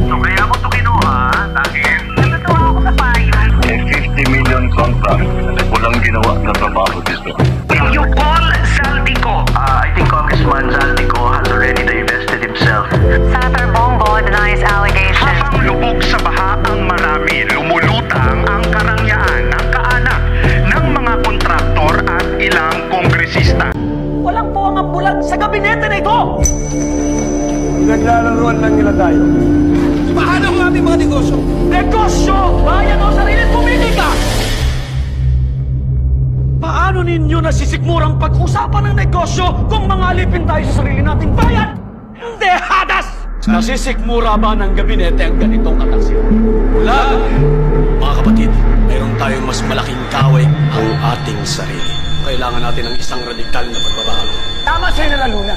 So kaya ako ito kinuha dahil natutuwa ako sa payo. May 50 million contract na walang ginawa na trabaho dito. Will you call Zaldico? I think Congressman Zaldico has already divested himself. Senator Bongo denies allegations. Habang lubog sa baha ang marami, lumulutang ang karangyaan ng kaanak ng mga kontraktor at ilang kongresista. Walang po ang ambulan sa gabinete na ito! Naglalaruan lang nila tayo. Paano ang ating mga negosyo? Negosyo! Bayan o sarili politika! Paano ninyo nasisikmurang pag-usapan ng negosyo kung mga alipin tayo sa sarili nating bayan? Hindi, hadas! Nasisikmura ba ng gabinete ang ganitong katasyon? Wala! Mga kapatid, mayroon tayong mas malaking kaway ang ating sarili. Kailangan natin ng isang radikal na pagbabago. Tama sa'yo na Luna.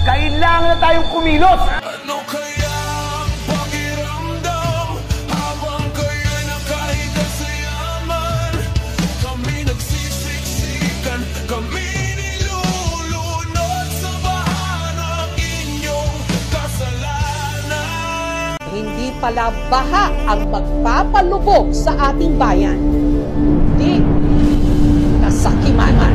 Kailangan na tayong kumilos. Ano kaya ang pakiramdam habang kayo'y nakahiga sa yaman? Kami nagsisiksikan, kami nilulunod sa baha ng inyong kasalanan. Hindi pala baha ang magpapalubog sa ating bayan. Hindi kasakiman.